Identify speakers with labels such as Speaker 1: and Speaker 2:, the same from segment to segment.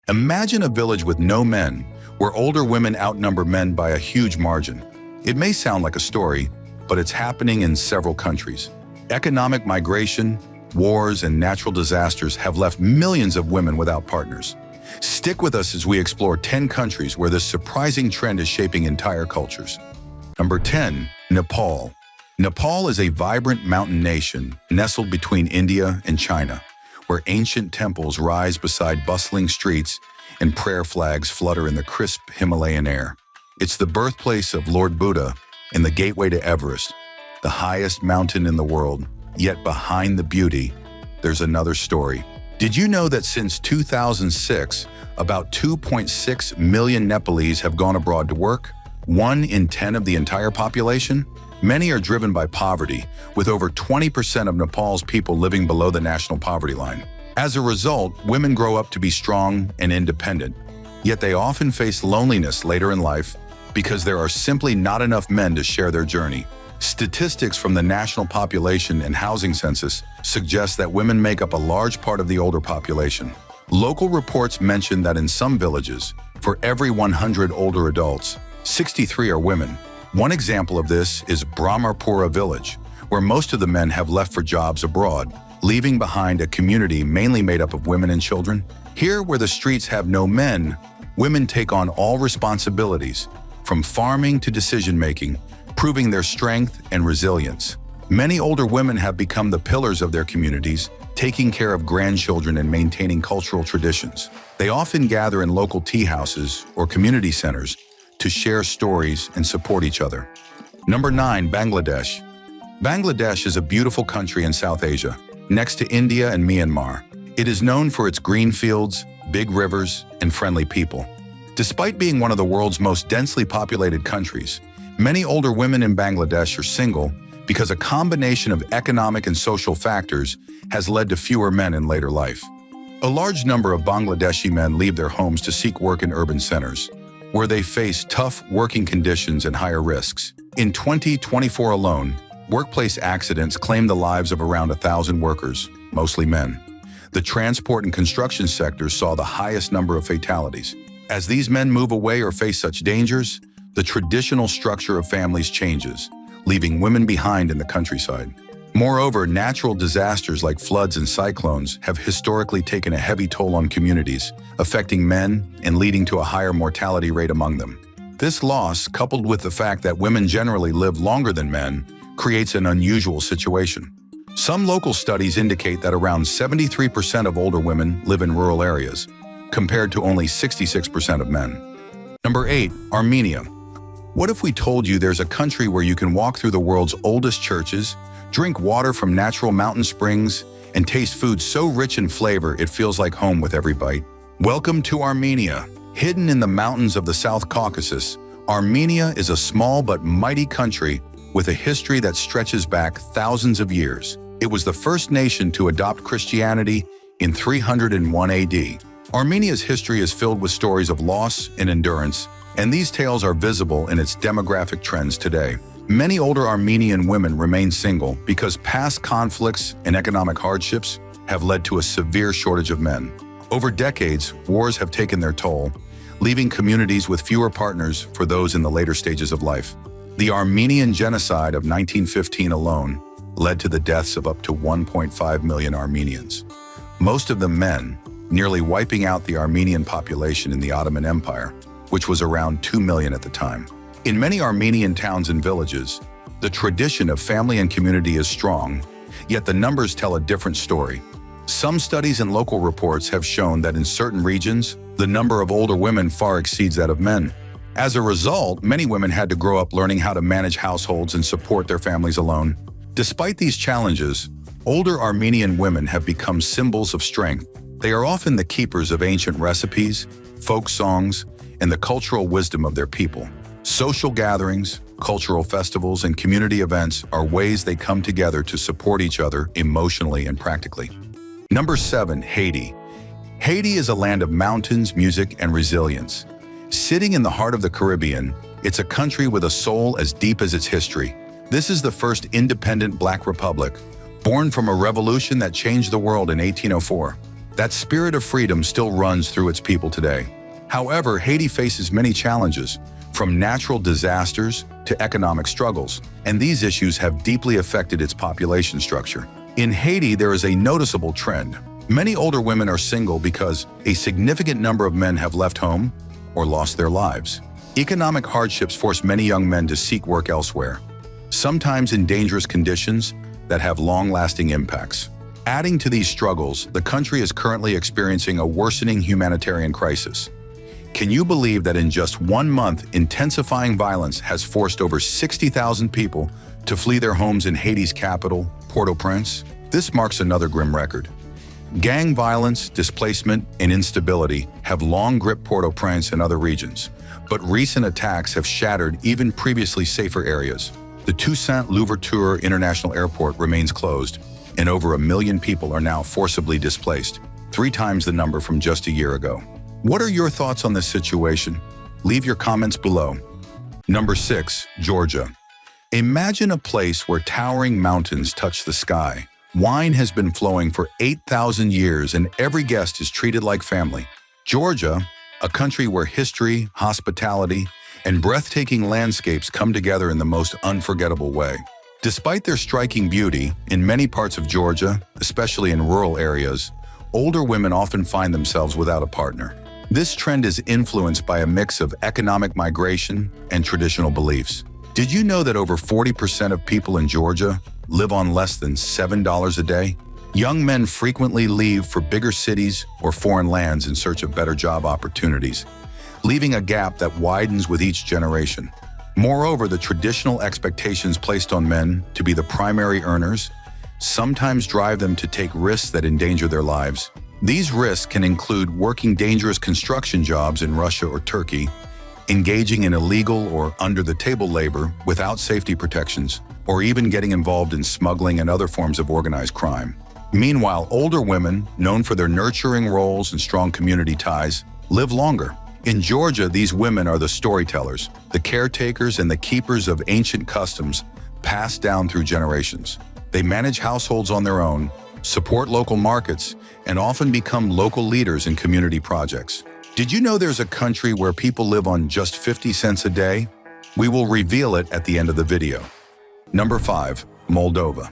Speaker 1: Imagine a village with no men, where older women outnumber men by a huge margin. It may sound like a story, but it's happening in several countries. Economic migration, wars, and natural disasters have left millions of women without partners. Stick with us as we explore 10 countries where this surprising trend is shaping entire cultures. Number 10. Nepal. Nepal is a vibrant mountain nation nestled between India and China, where ancient temples rise beside bustling streets and prayer flags flutter in the crisp Himalayan air. It's the birthplace of Lord Buddha and the gateway to Everest, the highest mountain in the world. Yet behind the beauty, there's another story. Did you know that since 2006, about 2.6 million Nepalese have gone abroad to work? 1 in 10 of the entire population? Many are driven by poverty, with over 20% of Nepal's people living below the national poverty line. As a result, women grow up to be strong and independent, yet they often face loneliness later in life because there are simply not enough men to share their journey. Statistics from the National Population and Housing Census suggest that women make up a large part of the older population. Local reports mention that in some villages, for every 100 older adults, 63 are women. One example of this is Brahmarpura village, where most of the men have left for jobs abroad, leaving behind a community mainly made up of women and children. Here, where the streets have no men, women take on all responsibilities, from farming to decision-making, proving their strength and resilience. Many older women have become the pillars of their communities, taking care of grandchildren and maintaining cultural traditions. They often gather in local tea houses or community centers to share stories and support each other. Number 9. Bangladesh. Bangladesh is a beautiful country in South Asia, next to India and Myanmar. It is known for its green fields, big rivers, and friendly people. Despite being one of the world's most densely populated countries, many older women in Bangladesh are single because a combination of economic and social factors has led to fewer men in later life. A large number of Bangladeshi men leave their homes to seek work in urban centers, where they face tough working conditions and higher risks. In 2024 alone, workplace accidents claimed the lives of around 1,000 workers, mostly men. The transport and construction sectors saw the highest number of fatalities. As these men move away or face such dangers, the traditional structure of families changes, leaving women behind in the countryside. Moreover, natural disasters like floods and cyclones have historically taken a heavy toll on communities, affecting men and leading to a higher mortality rate among them. This loss, coupled with the fact that women generally live longer than men, creates an unusual situation. Some local studies indicate that around 73% of older women live in rural areas, compared to only 66% of men. Number 8. Armenia. What if we told you there's a country where you can walk through the world's oldest churches, drink water from natural mountain springs, and taste food so rich in flavor it feels like home with every bite? Welcome to Armenia. Hidden in the mountains of the South Caucasus, Armenia is a small but mighty country with a history that stretches back thousands of years. It was the first nation to adopt Christianity in 301 AD. Armenia's history is filled with stories of loss and endurance, and these tales are visible in its demographic trends today. Many older Armenian women remain single because past conflicts and economic hardships have led to a severe shortage of men. Over decades, wars have taken their toll, leaving communities with fewer partners for those in the later stages of life. The Armenian genocide of 1915 alone led to the deaths of up to 1.5 million Armenians, most of them men, nearly wiping out the Armenian population in the Ottoman Empire, which was around 2 million at the time. In many Armenian towns and villages, the tradition of family and community is strong, yet the numbers tell a different story. Some studies and local reports have shown that in certain regions, the number of older women far exceeds that of men. As a result, many women had to grow up learning how to manage households and support their families alone. Despite these challenges, older Armenian women have become symbols of strength. They are often the keepers of ancient recipes, folk songs, and the cultural wisdom of their people. Social gatherings, cultural festivals, and community events are ways they come together to support each other emotionally and practically. Number 7. Haiti. Haiti is a land of mountains, music, and resilience. Sitting in the heart of the Caribbean, it's a country with a soul as deep as its history. This is the first independent Black republic, born from a revolution that changed the world in 1804. That spirit of freedom still runs through its people today. However, Haiti faces many challenges, from natural disasters to economic struggles, and these issues have deeply affected its population structure. In Haiti, there is a noticeable trend. Many older women are single because a significant number of men have left home or lost their lives. Economic hardships force many young men to seek work elsewhere, sometimes in dangerous conditions that have long-lasting impacts. Adding to these struggles, the country is currently experiencing a worsening humanitarian crisis. Can you believe that in just 1 month, intensifying violence has forced over 60,000 people to flee their homes in Haiti's capital, Port-au-Prince? This marks another grim record. Gang violence, displacement, and instability have long gripped Port-au-Prince and other regions, but recent attacks have shattered even previously safer areas. The Toussaint Louverture International Airport remains closed, and over 1 million people are now forcibly displaced, 3 times the number from just a year ago. What are your thoughts on this situation? Leave your comments below. Number 6. Georgia. Imagine a place where towering mountains touch the sky. Wine has been flowing for 8,000 years and every guest is treated like family. Georgia, a country where history, hospitality, and breathtaking landscapes come together in the most unforgettable way. Despite their striking beauty, in many parts of Georgia, especially in rural areas, older women often find themselves without a partner. This trend is influenced by a mix of economic migration and traditional beliefs. Did you know that over 40% of people in Georgia live on less than $7 a day? Young men frequently leave for bigger cities or foreign lands in search of better job opportunities, leaving a gap that widens with each generation. Moreover, the traditional expectations placed on men to be the primary earners sometimes drive them to take risks that endanger their lives. These risks can include working dangerous construction jobs in Russia or Turkey, engaging in illegal or under-the-table labor without safety protections, or even getting involved in smuggling and other forms of organized crime. Meanwhile, older women, known for their nurturing roles and strong community ties, live longer. In Georgia, these women are the storytellers, the caretakers, and the keepers of ancient customs passed down through generations. They manage households on their own, support local markets, and often become local leaders in community projects. Did you know there's a country where people live on just 50 cents a day? We will reveal it at the end of the video. Number 5. Moldova.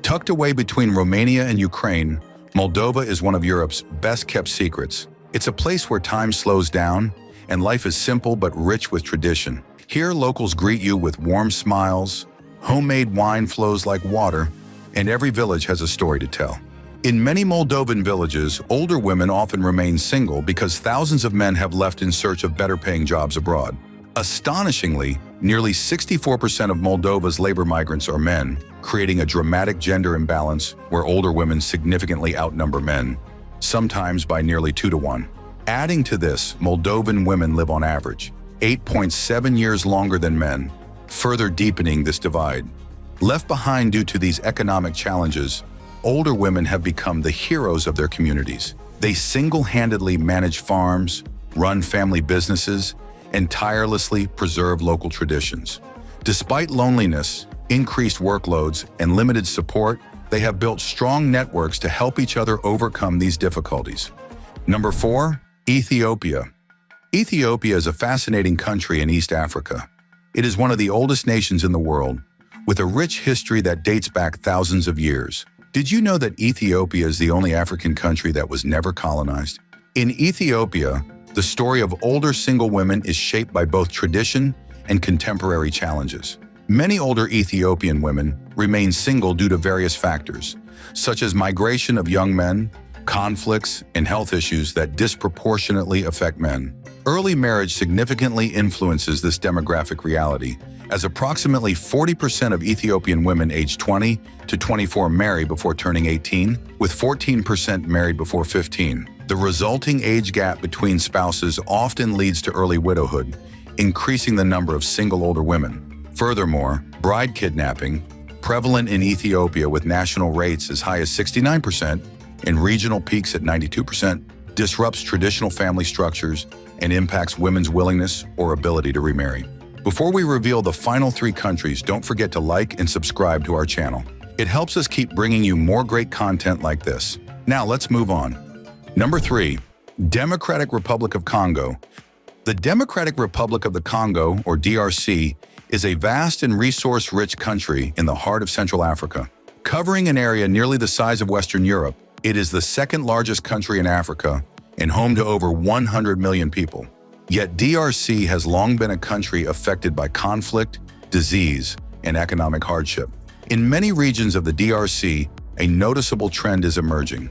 Speaker 1: Tucked away between Romania and Ukraine, Moldova is one of Europe's best-kept secrets. It's a place where time slows down and life is simple but rich with tradition. Here, locals greet you with warm smiles, homemade wine flows like water, and every village has a story to tell. In many Moldovan villages, older women often remain single because thousands of men have left in search of better-paying jobs abroad. Astonishingly, nearly 64% of Moldova's labor migrants are men, creating a dramatic gender imbalance where older women significantly outnumber men, sometimes by nearly 2 to 1. Adding to this, Moldovan women live on average 8.7 years longer than men, further deepening this divide. Left behind due to these economic challenges, older women have become the heroes of their communities. They single-handedly manage farms, run family businesses, and tirelessly preserve local traditions. Despite loneliness, increased workloads, and limited support, they have built strong networks to help each other overcome these difficulties. Number 4. Ethiopia. Ethiopia is a fascinating country in East Africa. It is one of the oldest nations in the world, with a rich history that dates back thousands of years. Did you know that Ethiopia is the only African country that was never colonized? In Ethiopia, the story of older single women is shaped by both tradition and contemporary challenges. Many older Ethiopian women remain single due to various factors, such as migration of young men, conflicts, and health issues that disproportionately affect men. Early marriage significantly influences this demographic reality, as approximately 40% of Ethiopian women aged 20 to 24 marry before turning 18, with 14% married before 15. The resulting age gap between spouses often leads to early widowhood, increasing the number of single older women. Furthermore, bride kidnapping, prevalent in Ethiopia with national rates as high as 69% and regional peaks at 92%, disrupts traditional family structures and impacts women's willingness or ability to remarry. Before we reveal the final 3 countries, don't forget to like and subscribe to our channel. It helps us keep bringing you more great content like this. Now let's move on. Number 3. Democratic Republic of Congo. The Democratic Republic of the Congo, or DRC, is a vast and resource-rich country in the heart of Central Africa. Covering an area nearly the size of Western Europe, it is the second largest country in Africa and home to over 100 million people. Yet DRC has long been a country affected by conflict, disease, and economic hardship. In many regions of the DRC, a noticeable trend is emerging.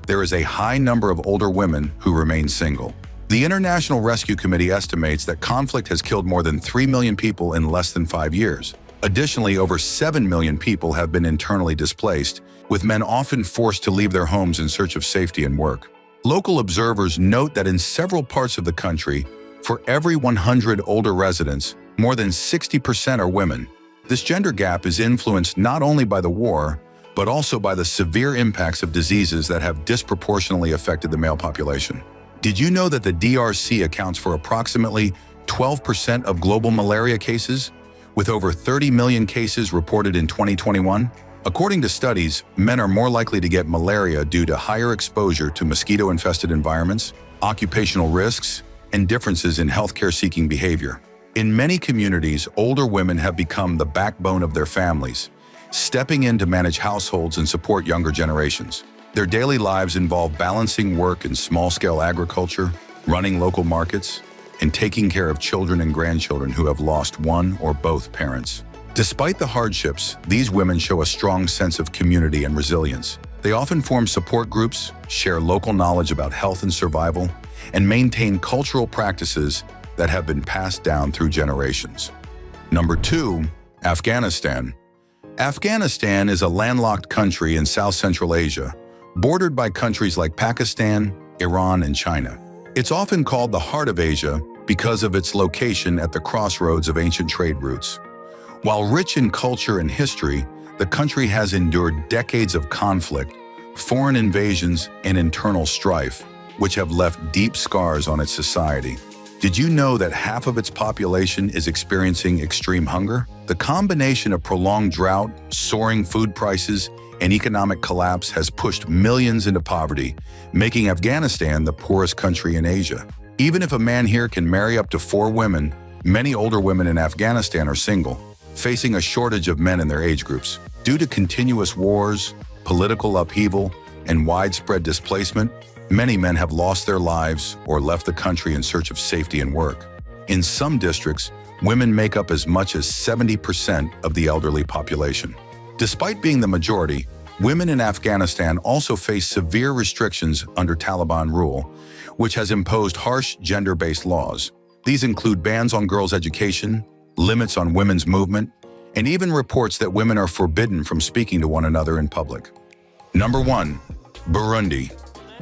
Speaker 1: There is a high number of older women who remain single. The International Rescue Committee estimates that conflict has killed more than 3 million people in less than 5 years. Additionally, over 7 million people have been internally displaced, with men often forced to leave their homes in search of safety and work. Local observers note that in several parts of the country, for every 100 older residents, more than 60% are women. This gender gap is influenced not only by the war, but also by the severe impacts of diseases that have disproportionately affected the male population. Did you know that the DRC accounts for approximately 12% of global malaria cases, with over 30 million cases reported in 2021? According to studies, men are more likely to get malaria due to higher exposure to mosquito-infested environments, occupational risks, and differences in healthcare-seeking behavior. In many communities, older women have become the backbone of their families, stepping in to manage households and support younger generations. Their daily lives involve balancing work in small-scale agriculture, running local markets, and taking care of children and grandchildren who have lost one or both parents. Despite the hardships, these women show a strong sense of community and resilience. They often form support groups, share local knowledge about health and survival, and maintain cultural practices that have been passed down through generations. Number 2. Afghanistan. Afghanistan is a landlocked country in South Central Asia, bordered by countries like Pakistan, Iran, and China. It's often called the heart of Asia because of its location at the crossroads of ancient trade routes. While rich in culture and history, the country has endured decades of conflict, foreign invasions, and internal strife, which have left deep scars on its society. Did you know that half of its population is experiencing extreme hunger? The combination of prolonged drought, soaring food prices, and economic collapse has pushed millions into poverty, making Afghanistan the poorest country in Asia. Even if a man here can marry up to 4 women, many older women in Afghanistan are single, facing a shortage of men in their age groups. Due to continuous wars, political upheaval, and widespread displacement, many men have lost their lives or left the country in search of safety and work. In some districts, women make up as much as 70% of the elderly population. Despite being the majority, women in Afghanistan also face severe restrictions under Taliban rule, which has imposed harsh gender-based laws. These include bans on girls' education, limits on women's movement, and even reports that women are forbidden from speaking to one another in public. Number 1. Burundi.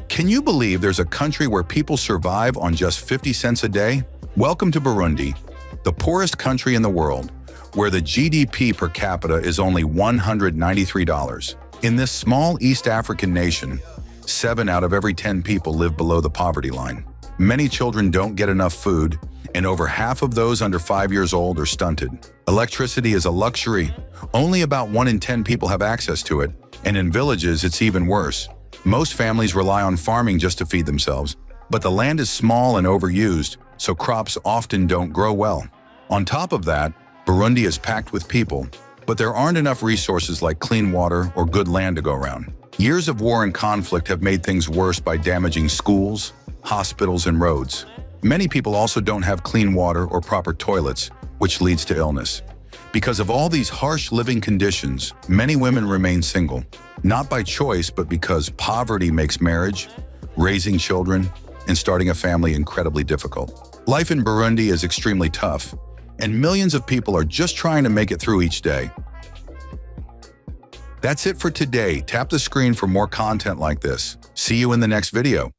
Speaker 1: Can you believe there's a country where people survive on just 50 cents a day? Welcome to Burundi, the poorest country in the world, where the GDP per capita is only $193. In this small East African nation, 7 out of every 10 people live below the poverty line. Many children don't get enough food, and over half of those under 5 years old are stunted. Electricity is a luxury. Only about 1 in 10 people have access to it, and in villages it's even worse. Most families rely on farming just to feed themselves, but the land is small and overused, so crops often don't grow well. On top of that, Burundi is packed with people, but there aren't enough resources like clean water or good land to go around. Years of war and conflict have made things worse by damaging schools, hospitals, and roads. Many people also don't have clean water or proper toilets, which leads to illness. Because of all these harsh living conditions, many women remain single, not by choice, but because poverty makes marriage, raising children, and starting a family incredibly difficult. Life in Burundi is extremely tough, and millions of people are just trying to make it through each day. That's it for today. Tap the screen for more content like this. See you in the next video.